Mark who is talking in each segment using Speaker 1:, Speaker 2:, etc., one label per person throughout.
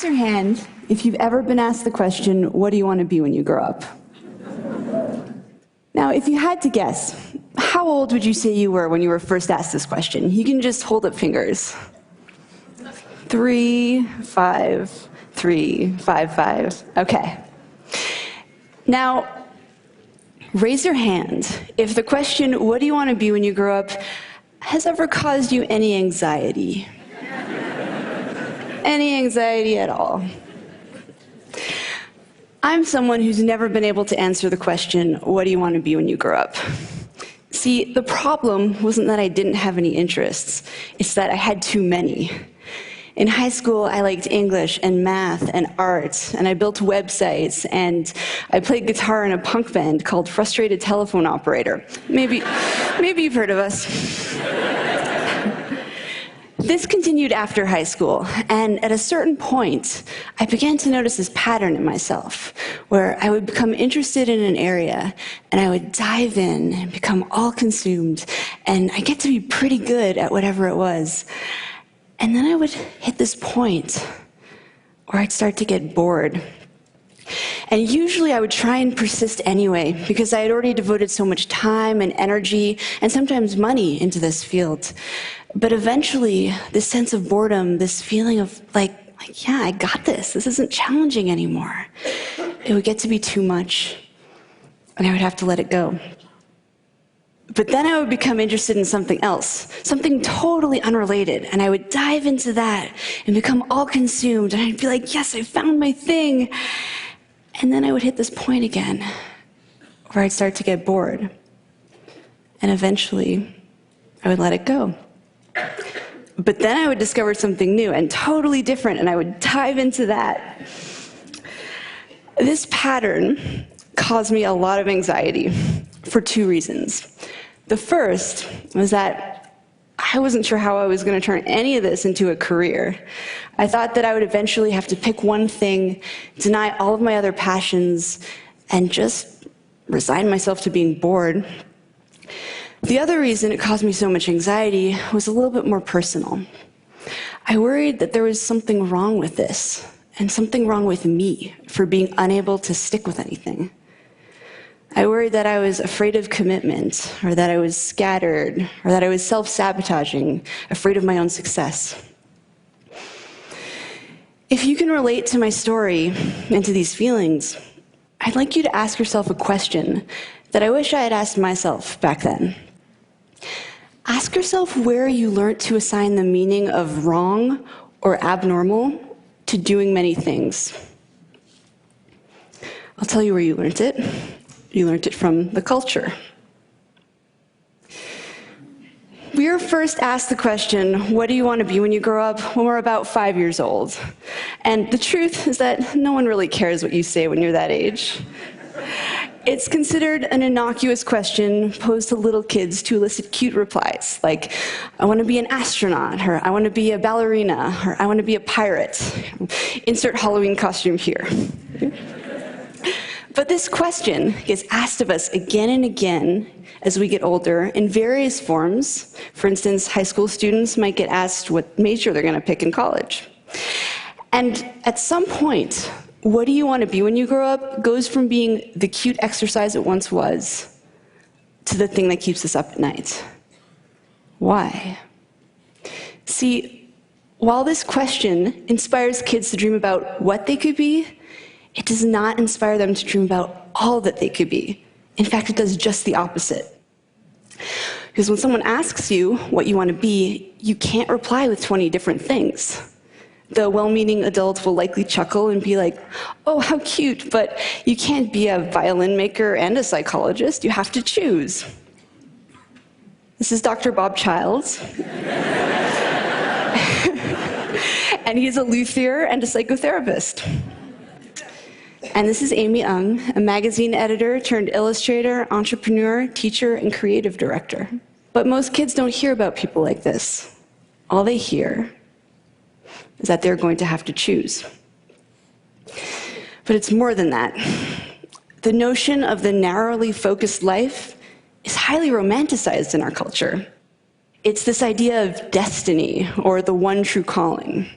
Speaker 1: Raise your hand if you've ever been asked the question, what do you want to be when you grow up? Now, if you had to guess, how old would you say you were when you were first asked this question? You can just hold up fingers. 3, 5, 3, 5, 5. Okay. Now, raise your hand if the question, what do you want to be when you grow up, has ever caused you any anxiety? Any anxiety at all? I'm someone who's never been able to answer the question, what do you want to be when you grow up? See, the problem wasn't that I didn't have any interests, it's that I had too many. In high school, I liked English and math and art, and I built websites, and I played guitar in a punk band called Frustrated Telephone Operator. Maybe you've heard of us. This continued after high school, and at a certain point, I began to notice this pattern in myself, where I would become interested in an area, and I would dive in and become all consumed, and I get to be pretty good at whatever it was. And then I would hit this point where I'd start to get bored. And usually I would try and persist anyway, because I had already devoted so much time and energy, and sometimes money, into this field. But eventually, this sense of boredom, this feeling of yeah, I got this. This isn't challenging anymore. It would get to be too much, and I would have to let it go. But then I would become interested in something else, something totally unrelated, and I would dive into that and become all consumed, and I'd be like, yes, I found my thing. And then I would hit this point again, where I'd start to get bored. And eventually, I would let it go. But then I would discover something new and totally different, and I would dive into that. This pattern caused me a lot of anxiety for 2 reasons. The first was that I wasn't sure how I was going to turn any of this into a career. I thought that I would eventually have to pick one thing, deny all of my other passions, and just resign myself to being bored. The other reason it caused me so much anxiety was a little bit more personal. I worried that there was something wrong with this, and something wrong with me for being unable to stick with anything. I worried that I was afraid of commitment, or that I was scattered, or that I was self-sabotaging, afraid of my own success. If you can relate to my story and to these feelings, I'd like you to ask yourself a question that I wish I had asked myself back then. Ask yourself where you learned to assign the meaning of wrong or abnormal to doing many things. I'll tell you where you learned it. You learned it from the culture. We were first asked the question, what do you want to be when you grow up, when we're about 5 years old. And the truth is that no one really cares what you say when you're that age. It's considered an innocuous question posed to little kids to elicit cute replies, like, I want to be an astronaut, or I want to be a ballerina, or I want to be a pirate. Insert Halloween costume here. But this question gets asked of us again and again as we get older in various forms. For instance, high school students might get asked what major they're going to pick in college. And at some point, what do you want to be when you grow up goes from being the cute exercise it once was to the thing that keeps us up at night. Why? See, while this question inspires kids to dream about what they could be, it does not inspire them to dream about all that they could be. In fact, it does just the opposite. Because when someone asks you what you want to be, you can't reply with 20 different things. The well-meaning adult will likely chuckle and be like, oh, how cute, but you can't be a violin maker and a psychologist. You have to choose. This is Dr. Bob Childs. And he's a luthier and a psychotherapist. And this is Amy Ung, a magazine editor turned illustrator, entrepreneur, teacher, and creative director. But most kids don't hear about people like this. All they hear is that they're going to have to choose. But it's more than that. The notion of the narrowly focused life is highly romanticized in our culture. It's this idea of destiny, or the one true calling.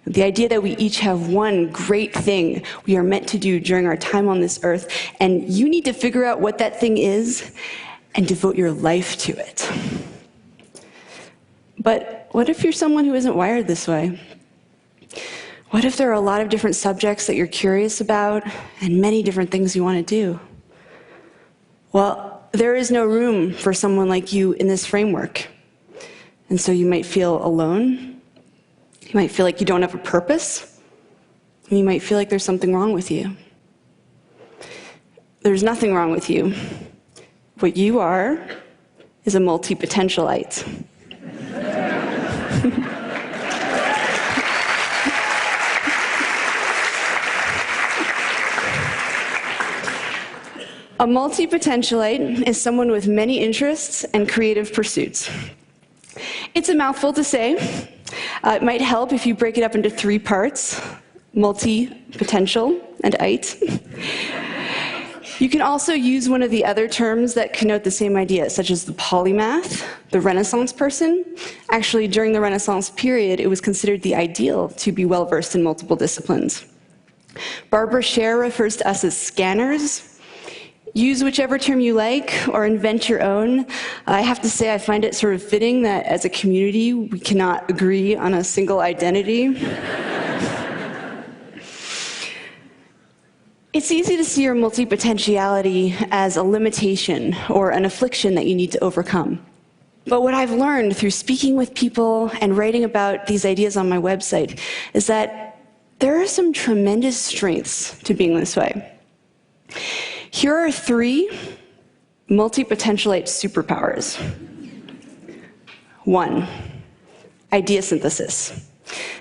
Speaker 1: The idea that we each have one great thing we are meant to do during our time on this earth, and you need to figure out what that thing is and devote your life to it. But what if you're someone who isn't wired this way? What if there are a lot of different subjects that you're curious about and many different things you want to do? Well, there is no room for someone like you in this framework. And so you might feel alone. You might feel like you don't have a purpose. And you might feel like there's something wrong with you. There's nothing wrong with you. What you are is a multi-potentialite. A multi-potentialite is someone with many interests and creative pursuits. It's a mouthful to say. It might help if you break it up into 3 parts: multi-potential and ite. You can also use one of the other terms that connote the same idea, such as the polymath, the Renaissance person. Actually, during the Renaissance period, it was considered the ideal to be well-versed in multiple disciplines. Barbara Scher refers to us as scanners. Use whichever term you like, or invent your own. I have to say, I find it sort of fitting that as a community, we cannot agree on a single identity. It's easy to see your multipotentiality as a limitation or an affliction that you need to overcome. But what I've learned through speaking with people and writing about these ideas on my website is that there are some tremendous strengths to being this way. Here are 3 multipotentialite superpowers. 1, idea synthesis.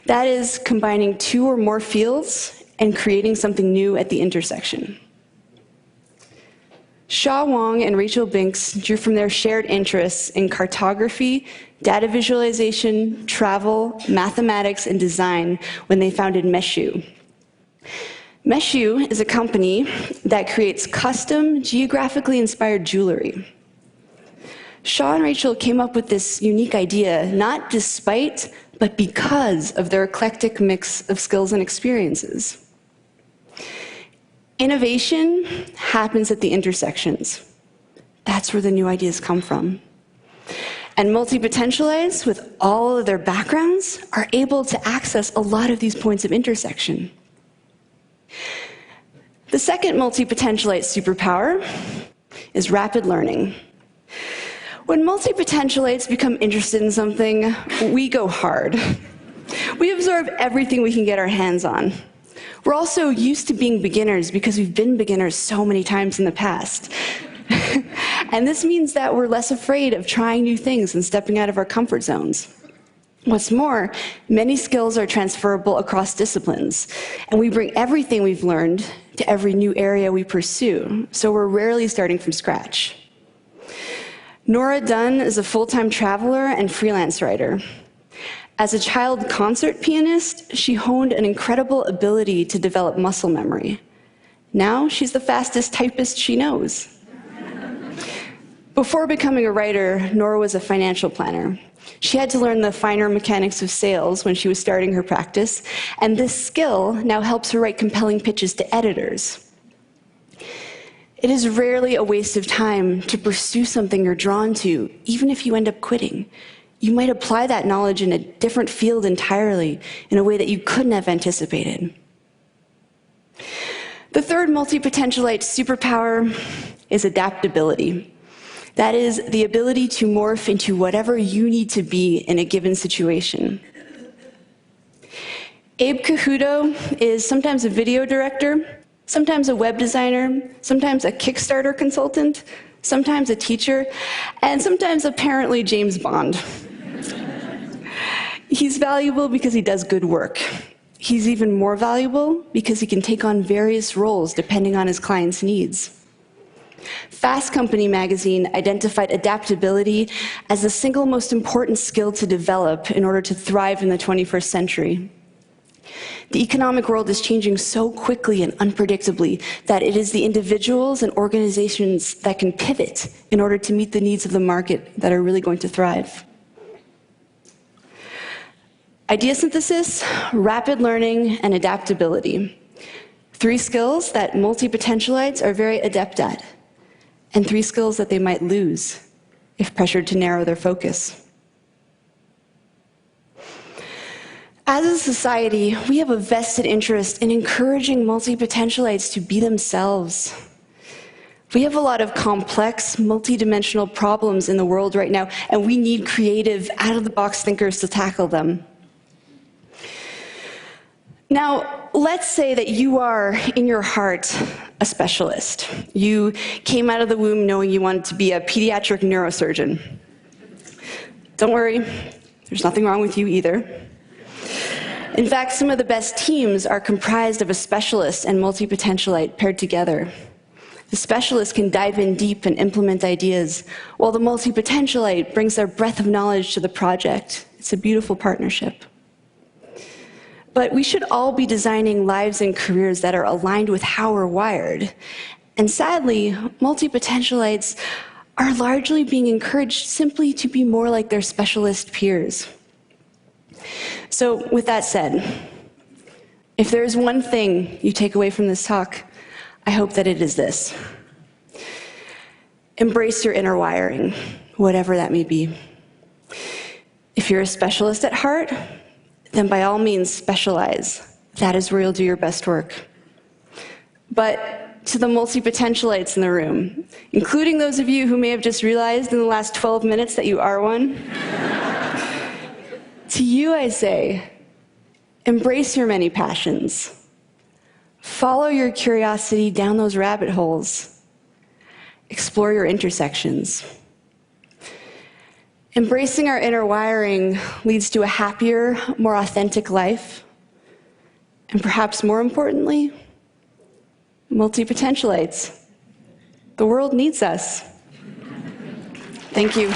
Speaker 1: That is combining 2 or more fields and creating something new at the intersection. Shaw Wong and Rachel Binks drew from their shared interests in cartography, data visualization, travel, mathematics, and design when they founded Meshu. Meshu is a company that creates custom, geographically inspired jewelry. Shaw and Rachel came up with this unique idea, not despite, but because of their eclectic mix of skills and experiences. Innovation happens at the intersections. That's where the new ideas come from. And multipotentialites, with all of their backgrounds, are able to access a lot of these points of intersection. The second multipotentialite superpower is rapid learning. When multipotentialites become interested in something, we go hard. We absorb everything we can get our hands on. We're also used to being beginners because we've been beginners so many times in the past. And this means that we're less afraid of trying new things and stepping out of our comfort zones. What's more, many skills are transferable across disciplines, and we bring everything we've learned to every new area we pursue, so we're rarely starting from scratch. Nora Dunn is a full-time traveler and freelance writer. As a child concert pianist, she honed an incredible ability to develop muscle memory. Now she's the fastest typist she knows. Before becoming a writer, Nora was a financial planner. She had to learn the finer mechanics of sales when she was starting her practice, and this skill now helps her write compelling pitches to editors. It is rarely a waste of time to pursue something you're drawn to, even if you end up quitting. You might apply that knowledge in a different field entirely, in a way that you couldn't have anticipated. The third multipotentialite superpower is adaptability. That is the ability to morph into whatever you need to be in a given situation. Abe Cajudo is sometimes a video director, sometimes a web designer, sometimes a Kickstarter consultant, sometimes a teacher, and sometimes apparently James Bond. He's valuable because he does good work. He's even more valuable because he can take on various roles depending on his client's needs. Fast Company magazine identified adaptability as the single most important skill to develop in order to thrive in the 21st century. The economic world is changing so quickly and unpredictably that it is the individuals and organizations that can pivot in order to meet the needs of the market that are really going to thrive. Idea synthesis, rapid learning, and adaptability. 3 skills that multipotentialites are very adept at, and 3 skills that they might lose if pressured to narrow their focus. As a society, we have a vested interest in encouraging multipotentialites to be themselves. We have a lot of complex, multidimensional problems in the world right now, and we need creative, out-of-the-box thinkers to tackle them. Now, let's say that you are, in your heart, a specialist. You came out of the womb knowing you wanted to be a pediatric neurosurgeon. Don't worry, there's nothing wrong with you either. In fact, some of the best teams are comprised of a specialist and multipotentialite paired together. The specialist can dive in deep and implement ideas, while the multipotentialite brings their breadth of knowledge to the project. It's a beautiful partnership. But we should all be designing lives and careers that are aligned with how we're wired. And sadly, multipotentialites are largely being encouraged simply to be more like their specialist peers. So with that said, if there is one thing you take away from this talk, I hope that it is this. Embrace your inner wiring, whatever that may be. If you're a specialist at heart, then by all means specialize. That is where you'll do your best work. But to the multipotentialites in the room, including those of you who may have just realized in the last 12 minutes that you are one, to you I say, embrace your many passions. Follow your curiosity down those rabbit holes. Explore your intersections. Embracing our inner wiring leads to a happier, more authentic life. And perhaps more importantly, multipotentialites. The world needs us. Thank you.